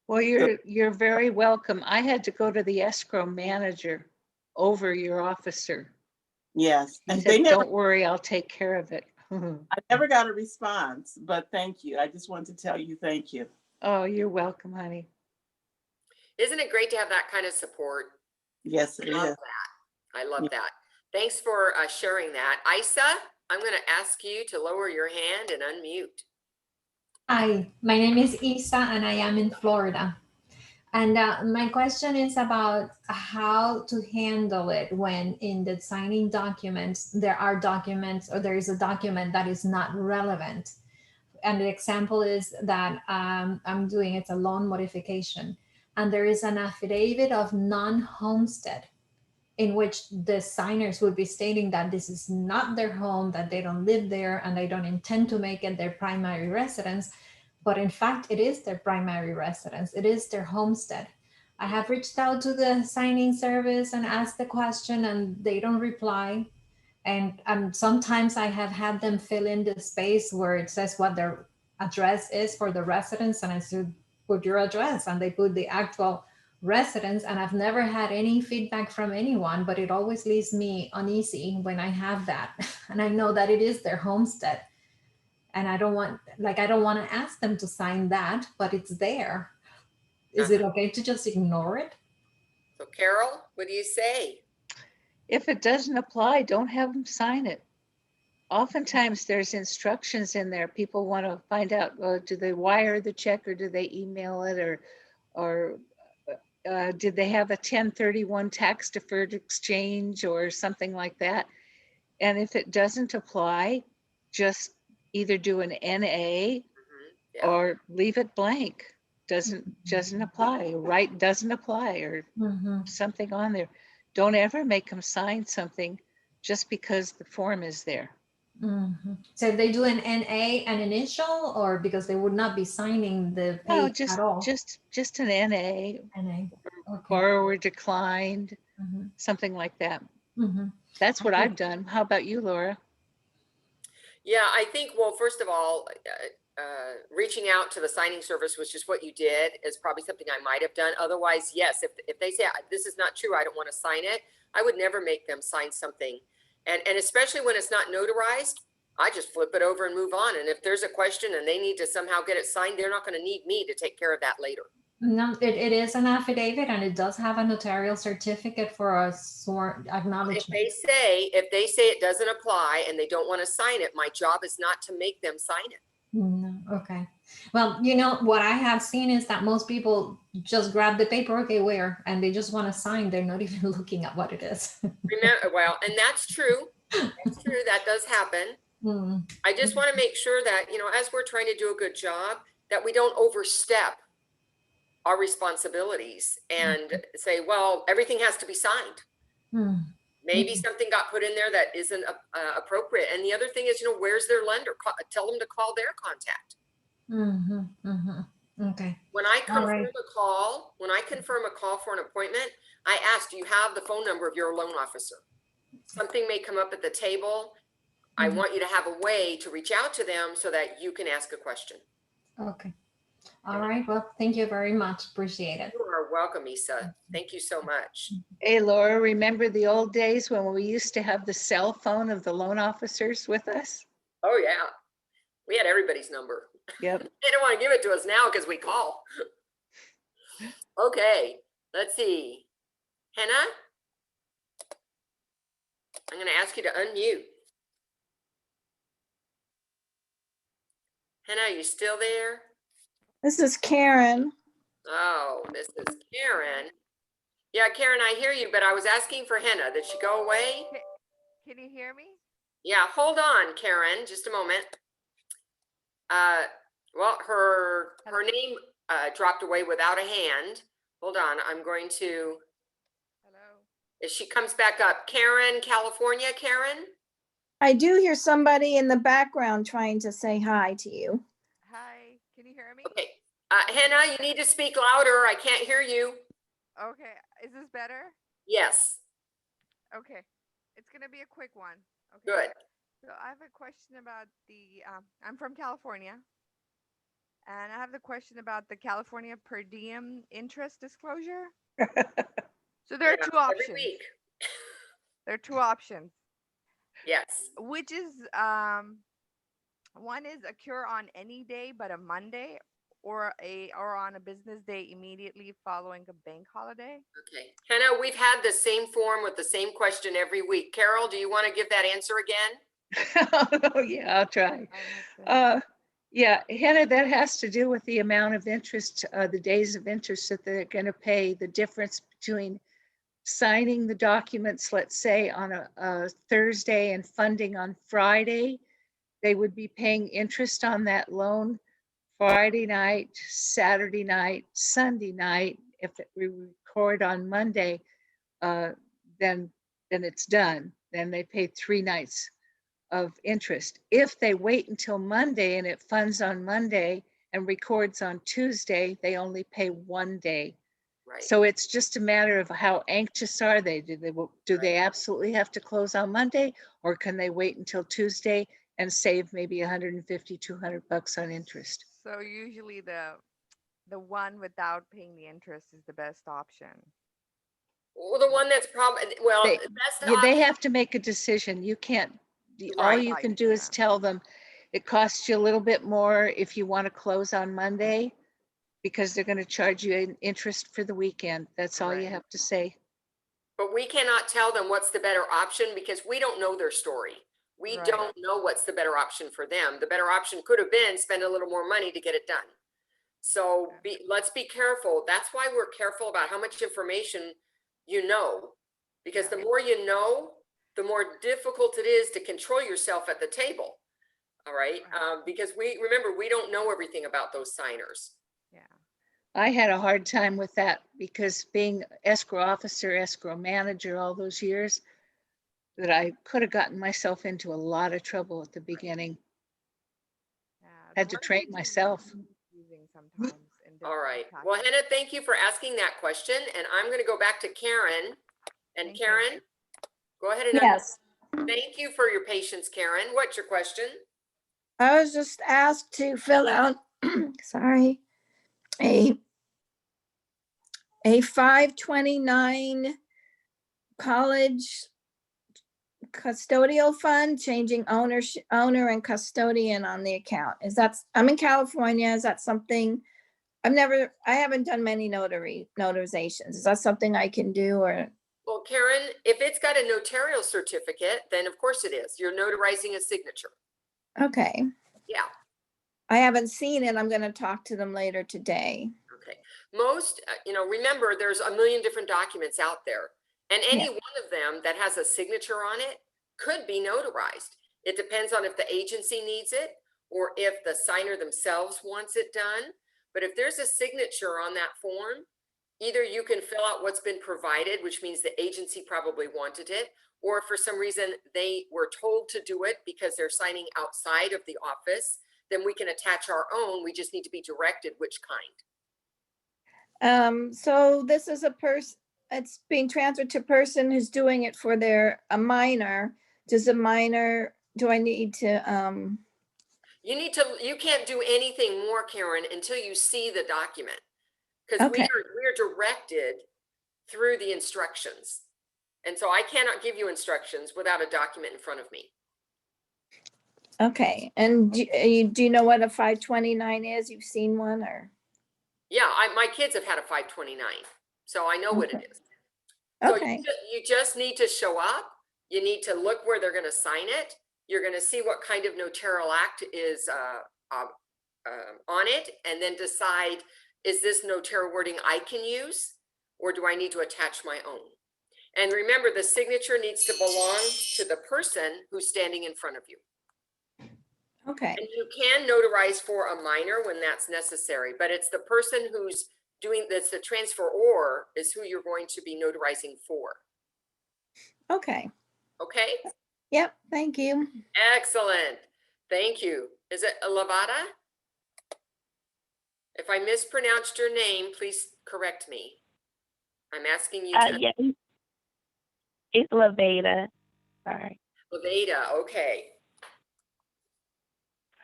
Well, you're very welcome. I had to go to the escrow manager over your officer. Yes, He and said, they never, don't worry, I'll take care of it. I never got a response, but thank you. I just wanted to tell you thank you. Oh, you're welcome, honey. Isn't it great to have that kind of support? Yes, it I love is. that. I love Yeah. that. Thanks for sharing that. Isa, I'm going to ask you to lower your hand and unmute. Hi, my name is Isa and I am in Florida. And my question is about how to handle it when in the signing documents, there are documents or there is a document that is not relevant. And the example is that I'm doing, it's a loan modification. And there is an affidavit of non-homestead in which the signers would be stating that this is not their home, that they don't live there, and they don't intend to make it their primary residence. But in fact, it is their primary residence. It is their homestead. I have reached out to the signing service and asked the question and they don't reply. And sometimes I have had them fill in the space where it says what their address is for the residence. And I said, put your address, and they put the actual residence. And I've never had any feedback from anyone, but it always leaves me uneasy when I have that. And I know that it is their homestead. And I don't want to ask them to sign that, but it's there. Is it okay to just ignore it? So Carol, what do you say? If it doesn't apply, don't have them sign it. Oftentimes there's instructions in there. People want to find out, well, do they wire the check or do they email it, or did they have a 1031 tax deferred exchange or something like that? And if it doesn't apply, just either do an NA Yeah. or leave it blank. Doesn't apply, right? Doesn't apply, or something on there. Don't ever make them sign something just because the form is there. So if they do an NA, an initial, or because they would not be signing the page at all? Just an NA. NA. Okay. Borrower declined, something like that. That's what I've done. How about you, Laura? Yeah, I think, well, first of all, reaching out to the signing service, which is what you did, is probably something I might have done. Otherwise, yes, if they say this is not true, I don't want to sign it, I would never make them sign something. And especially when it's not notarized, I just flip it over and move on. And if there's a question and they need to somehow get it signed, they're not going to need me to take care of that later. No, it is an affidavit and it does have a notarial certificate for a sworn acknowledgement. If they say it doesn't apply and they don't want to sign it, my job is not to make them sign it. No, okay. Well, you know, what I have seen is that most people just grab the paper, okay, where, and they just want to sign. They're not even looking at what it is. Remember, well, and that's true. That's true. That does happen. I just want to make sure that, you know, as we're trying to do a good job, that we don't overstep our responsibilities and say, well, everything has to be signed. Maybe something got put in there that isn't appropriate. And the other thing is, you know, where's their lender? Tell them to call their contact. Okay. When I confirm a call, for an appointment, I ask, do you have the phone number of your loan officer? Something may come up at the table. I want you to have a way to reach out to them so that you can ask a question. Okay. All right. Well, thank you very much. Appreciate it. You are welcome, Isa. Thank you so much. Hey, Laura, remember the old days when we used to have the cell phone of the loan officers with us? Oh, yeah. We had everybody's number. Yep. They don't want to give it to us now because we call. Okay. Let's see. Henna? I'm going to ask you to unmute. Henna, are you still there? This is Karen. Oh, this is Karen. Yeah, Karen, I hear you, but I was asking for Henna. Did she go away? Can you hear me? Yeah, hold on, Karen, just a moment. Well, her name dropped away without a hand. Hold on, I'm going to, Hello. if she comes back up, Karen, California, Karen? I do hear somebody in the background trying to say hi to you. Hi, can you hear me? Okay, Henna, you need to speak louder. I can't hear you. Okay, is this better? Yes, Okay, it's gonna be a quick one. Okay. good. So I have a question about I'm from California, and I have the question about the California per diem interest disclosure. So there are Yeah, two every options. week. There are two options. Yes. Which is one is occur on any day but a Monday, or on a business day immediately following a bank holiday. Okay. Henna, we've had the same form with the same question every week. Carol, do you want to give that answer again? Oh, yeah, I'll try. I must say. Yeah, Hannah, that has to do with the amount of interest, the days of interest that they're going to pay, the difference between signing the documents, let's say on a Thursday, and funding on Friday. They would be paying interest on that loan Friday night, Saturday night, Sunday night. If we record on Monday, then it's done. Then they pay 3 nights of interest. If they wait until Monday and it funds on Monday and records on Tuesday, they only pay 1 day. Right. So it's just a matter of how anxious are they? Do they absolutely have to close on Monday, or can they wait until Tuesday and save maybe 150, 200 bucks on interest? So usually the one without paying the interest is the best option. Well, the one that's probably, well, They, that's yeah, they have to make a decision. You can't, all Right. you can do is tell them it costs you a little bit more if you want to close on Monday, because they're going to charge you an interest for the weekend. That's all you Right. have to say. But we cannot tell them what's the better option because we don't know their story. We Right. don't know what's the better option for them. The better option could have been spend a little more money to get it done. So let's be careful. That's why we're careful about how much information you know, because the more you know, the more difficult it is to control yourself at the table. All right. Because remember, we don't know everything about those signers. Yeah. I had a hard time with that because being escrow officer, escrow manager all those years, that I could have gotten myself into a lot of trouble at the beginning. Yeah, Had to train verbiage is myself. confusing sometimes. All right. Well, Henna, thank you for asking that question. And I'm going to go back to Karen. And Thank you. Karen, go ahead and Yes, thank you for your patience, Karen. What's your question? I was just asked to fill out, sorry, a 529 college custodial fund, changing owner and custodian on the account. I'm in California. Is that something, I haven't done many notarizations. Is that something I can do, or? Well, Karen, if it's got a notarial certificate, then of course it is. You're notarizing a signature. Okay. Yeah. I haven't seen it. I'm going to talk to them later today. Okay. Most, remember there's a million different documents out there, and any one of them that has a signature on it could be notarized. It depends on if the agency needs it or if the signer themselves wants it done. But if there's a signature on that form, either you can fill out what's been provided, which means the agency probably wanted it, or if for some reason they were told to do it because they're signing outside of the office, then we can attach our own. We just need to be directed which kind. So this is a person, it's being transferred to a person who's doing it for a minor. Do I need to, You can't do anything more, Karen, until you see the document. Because Okay. we're directed through the instructions. And so I cannot give you instructions without a document in front of me. Okay. And do you know what a 529 is? You've seen one, or? Yeah, my kids have had a 529, so I know what it is. So Okay. you just need to show up. You need to look where they're going to sign it. You're going to see what kind of notarial act is on it, and then decide is this notary wording I can use, or do I need to attach my own? And remember, the signature needs to belong to the person who's standing in front of you. Okay. And you can notarize for a minor when that's necessary, but it's the person who's doing this, the transferor is who you're going to be notarizing for. Okay. Okay? Yep. Thank you. Excellent. Thank you. Is it Lavada? If I mispronounced your name, please correct me. I'm asking you to. Yeah, it's Laveda. Sorry. Lavada, okay.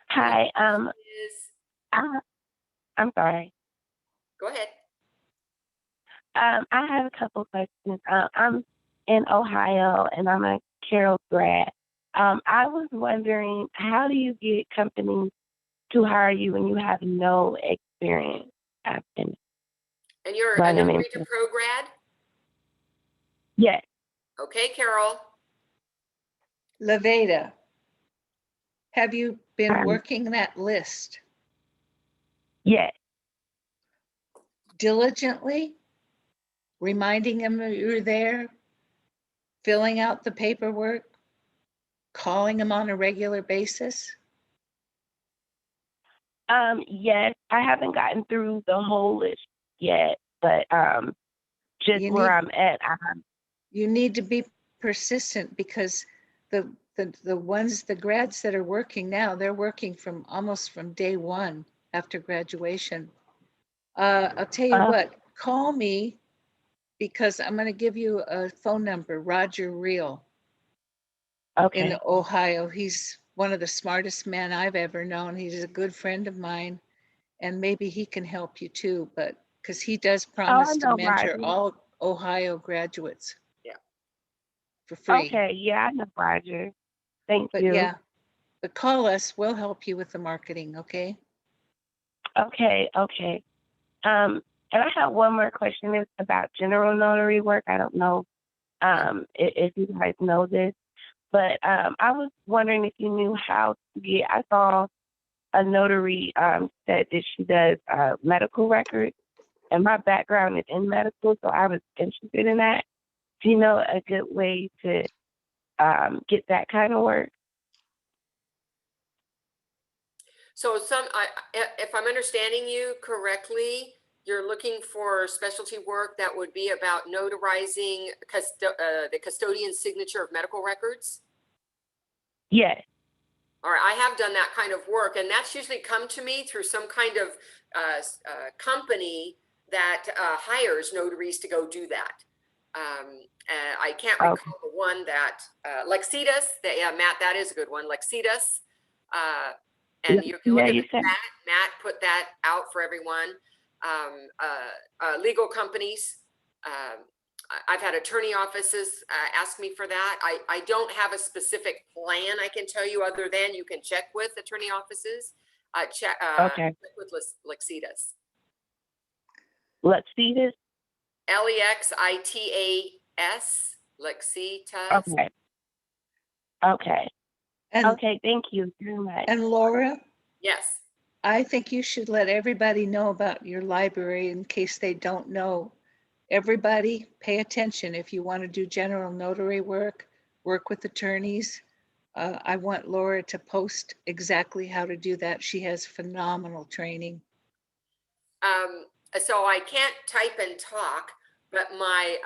Hi. Is, I'm sorry. go ahead. I have a couple questions. I'm in Ohio and I'm a Carroll grad. I was wondering, how do you get companies to hire you when you have no experience? I've been And you're a running Notary into. to Pro grad? Yes. Okay, Carol. Laveda, have you been Um, working that list Yes. diligently, reminding them that you're there, filling out the paperwork, calling them on a regular basis? Yes. I haven't gotten through the whole list yet, but just You where need- I'm at, You need to be persistent, because the ones, the grads that are working now, they're working from almost from day one after graduation. I'll tell you what, call me, because I'm going to give you a phone number, Roger Reel in okay. Ohio. He's one of the smartest men I've ever known. He's a good friend of mine, and maybe he can help you too, but because he does promise to know mentor Roger. all Ohio graduates. Yeah. For free. Okay. Yeah, I know Roger. Thank But you. yeah, but call us, we'll help you with the marketing, okay? Okay. Okay. And I have one more question. It's about general notary work. I don't know if you guys know this, but I was wondering if you knew how to get. I saw a notary said that she does medical records, and my background is in medical, so I was interested in that. Do you know a good way to get that kind of work? So if I'm understanding you correctly, you're looking for specialty work that would be about notarizing the custodian's signature of medical records? Yes. All right, I have done that kind of work, and that's usually come to me through some kind of company that hires notaries to go do that. I can't recall the one that Lexitas. Yeah, Matt, that is a good one. Lexitas. And you can look at Matt put that out for everyone. Legal companies. I've had attorney offices ask me for that. I don't have a specific plan I can tell you, other than you can check with attorney offices. Check with Lexitas. Lexitas? Lexitas. Lexitas. Okay. Okay. And, okay, thank you very much. And Laura? Yes. I think you should let everybody know about your library in case they don't know. Everybody pay attention. If you want to do general notary work, work with attorneys. I want Laura to post exactly how to do that. She has phenomenal training. So I can't type and talk, but my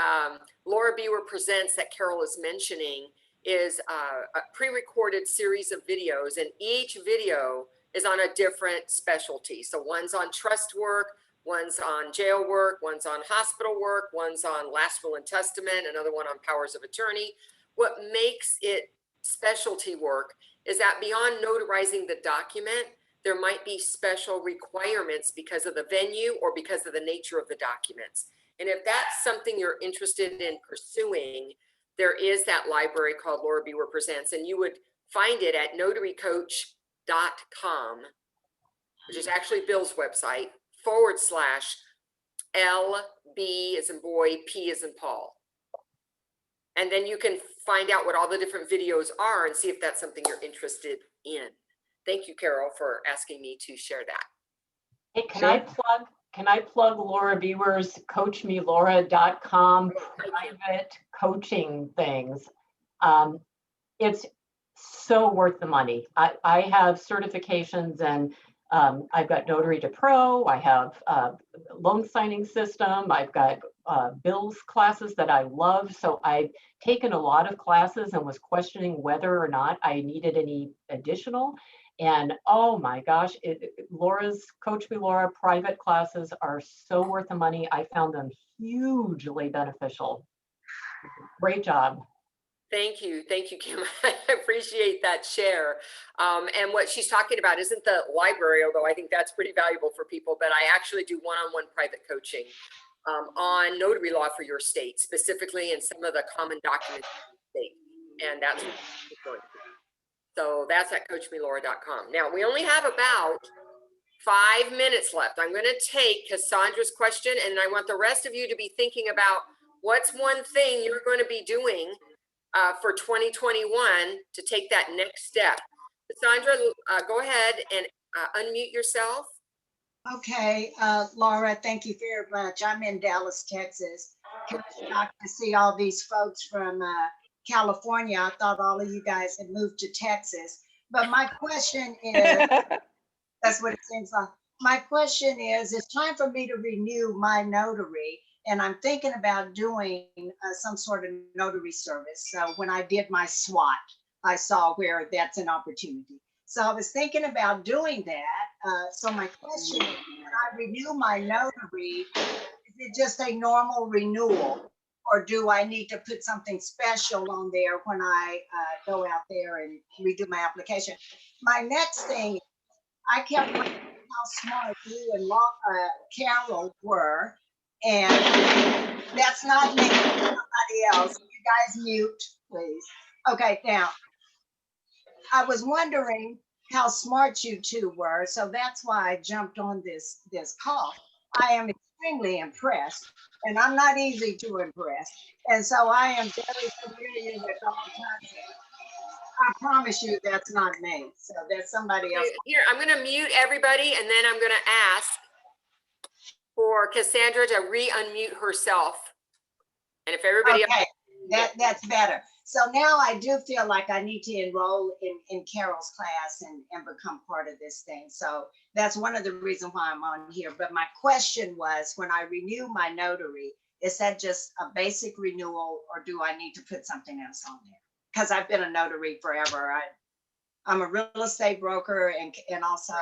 Laura Biewer Presents that Carol is mentioning is a pre-recorded series of videos, and each video is on a different specialty. So one's on trust work, one's on jail work, one's on hospital work, one's on last will and testament, another one on powers of attorney. What makes it specialty work is that beyond notarizing the document, there might be special requirements because of the venue or because of the nature of the documents. And if that's something you're interested in pursuing, there is that library called Laura Biewer Presents, and you would find it at notarycoach.com, which is actually Bill's website, /LB as in boy, P as in Paul. And then you can find out what all the different videos are and see if that's something you're interested in. Thank you, Carol, for asking me to share that. Hey, can I plug can I plug Laura Biewer's CoachMeLaura.com private coaching things? It's so worth the money. I have certifications and I've got Notary to Pro. I have loan signing system. I've got bills classes that I love. So I've taken a lot of classes and was questioning whether or not I needed any additional. And oh my gosh, Laura's Coach Me Laura private classes are so worth the money. I found them hugely beneficial. Great job. Thank you, Kim. I appreciate that share. And what she's talking about isn't the library, although I think that's pretty valuable for people, but I actually do one-on-one private coaching on notary law for your state, specifically in some of the common documents in the state. And that's what it's going to be. So that's at CoachMeLaura.com. Now, we only have about 5 minutes left. I'm going to take Cassandra's question, and I want the rest of you to be thinking about what's one thing you're going to be doing for 2021 to take that next step. Cassandra, go ahead and unmute yourself. Okay, Laura, thank you very much. I'm in Dallas, Texas. Shocked to see all these folks from California. I thought all of you guys had moved to Texas. But my question is, that's what it seems like. My question is, it's time for me to renew my notary. And I'm thinking about doing some sort of notary service. So when I did my SWOT, I saw where that's an opportunity. So I was thinking about doing that. So my question is, when I renew my notary, is it just a normal renewal? Or do I need to put something special on there when I go out there and redo my application? My next thing, I kept wondering how smart you and Carol were. And that's not me, somebody else. You guys mute, please. Okay, now, I was wondering how smart you two were, so that's why I jumped on this call. I am extremely impressed, and I'm not easy to impress. And so I am very familiar with all kinds of, I promise you that's not me. So there's somebody else. Here, I'm going to mute everybody, and then I'm going to ask for Cassandra to re-unmute herself. And if everybody okay, that's better. So now I do feel like I need to enroll in Carol's class and become part of this thing. So that's one of the reasons why I'm on here. But my question was, when I renew my notary, is that just a basic renewal, or do I need to put something else on there? Because I've been a notary forever. I'm a real estate broker and also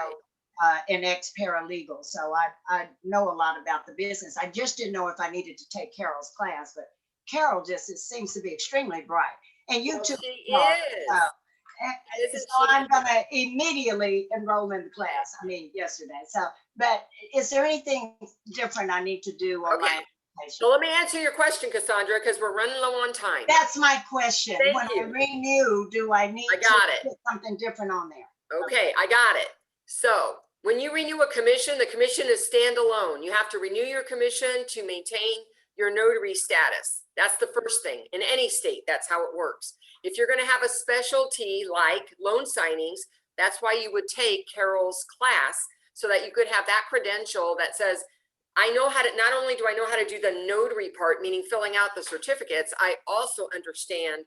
an ex-paralegal. So I know a lot about the business. I just didn't know if I needed to take Carol's class, but Carol seems to be extremely bright. And you too. She is. So I'm going to immediately enroll in the class. I mean, yesterday. So, but is there anything different I need to do on my application? So let me answer your question, Cassandra, because we're running low on time. That's my question. When I renew, do I need to put something different on there? Okay, I got it. So when you renew a commission, the commission is standalone. You have to renew your commission to maintain your notary status. That's the first thing. In any state, that's how it works. If you're going to have a specialty like loan signings, that's why you would take Carol's class, so that you could have that credential that says, I know how to, not only do I know how to do the notary part, meaning filling out the certificates, I also understand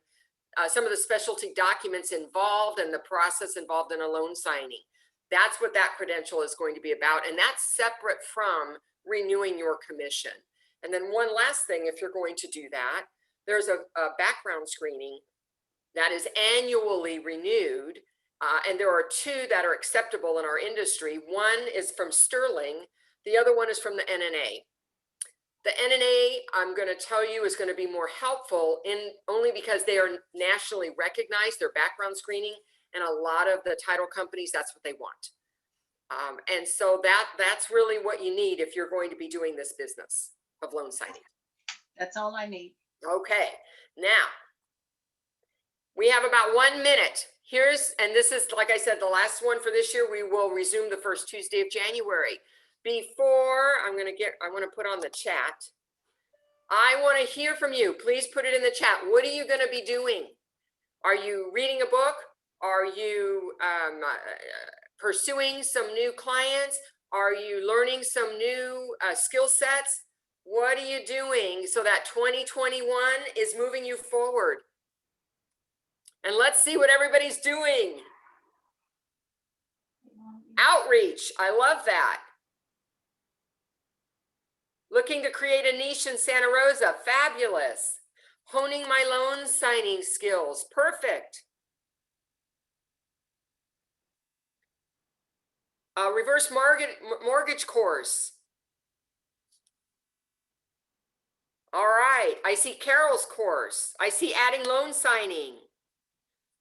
some of the specialty documents involved and the process involved in a loan signing. That's what that credential is going to be about. And that's separate from renewing your commission. And then one last thing, if you're going to do that, there's a background screening that is annually renewed. And there are two that are acceptable in our industry. One is from Sterling. The other one is from the NNA. The NNA, I'm going to tell you, is going to be more helpful only because they are nationally recognized, their background screening, and a lot of the title companies, that's what they want. And so that's really what you need if you're going to be doing this business of loan signing. That's all I need. Okay, now we have about 1 minute. And this is, like I said, the last one for this year. We will resume the first Tuesday of January. Before I want to put on the chat. I want to hear from you. Please put it in the chat. What are you going to be doing? Are you reading a book? Are you pursuing some new clients? Are you learning some new skill sets? What are you doing so that 2021 is moving you forward? And let's see what everybody's doing. Outreach, I love that. Looking to create a niche in Santa Rosa, fabulous. Honing my loan signing skills, perfect. Reverse mortgage course. All right, I see Carol's course. I see adding loan signing.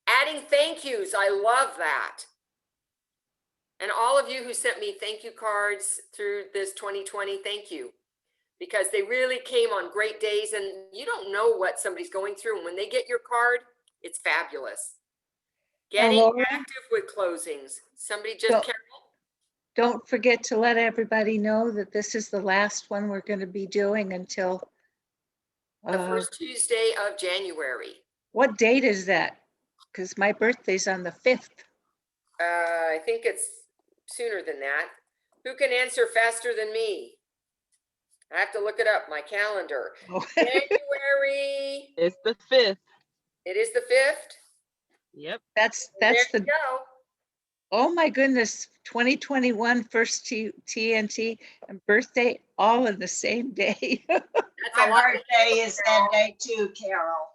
Adding thank yous, I love that. And all of you who sent me thank you cards through this 2020, thank you. Because they really came on great days, and you don't know what somebody's going through. And when they get your card, it's fabulous. Getting active with closings. Somebody just, Carol? Don't forget to let everybody know that this is the last one we're going to be doing until the first Tuesday of January. What date is that? Because my birthday's on the 5th. I think it's sooner than that. Who can answer faster than me? I have to look it up, my calendar. Oh. January. It's the 5th. It is the 5th? Yep. That's There the, you go. oh my goodness, 2021 first TNT and birthday all in the same day. That's My a lot. birthday is that day too, Carol.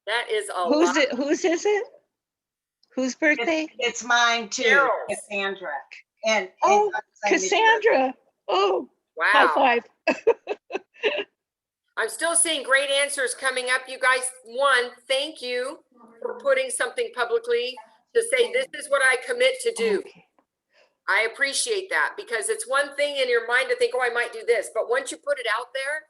That is a Who's lot. it? Whose is it? Whose birthday? It's mine too, Carol's. Cassandra. And Oh, same as yours. Cassandra. Oh, high Wow. five. I'm still seeing great answers coming up. You guys, one, thank you for putting something publicly to say, this is what I commit to do. Okay. I appreciate that, because it's one thing in your mind to think, oh, I might do this. But once you put it out there,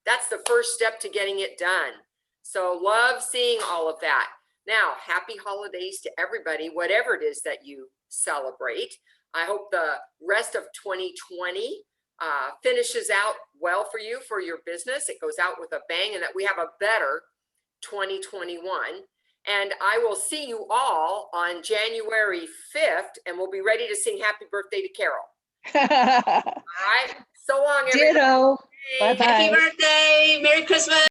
that's the first step to getting it done. So love seeing all of that. Now, happy holidays to everybody, whatever it is that you celebrate. I hope the rest of 2020 finishes out well for you, for your business. It goes out with a bang, and that we have a better 2021. And I will see you all on January 5th, and we'll be ready to sing happy birthday to Carol. All right. So long, everybody. Ditto. Bye-bye. Happy birthday. Merry Christmas.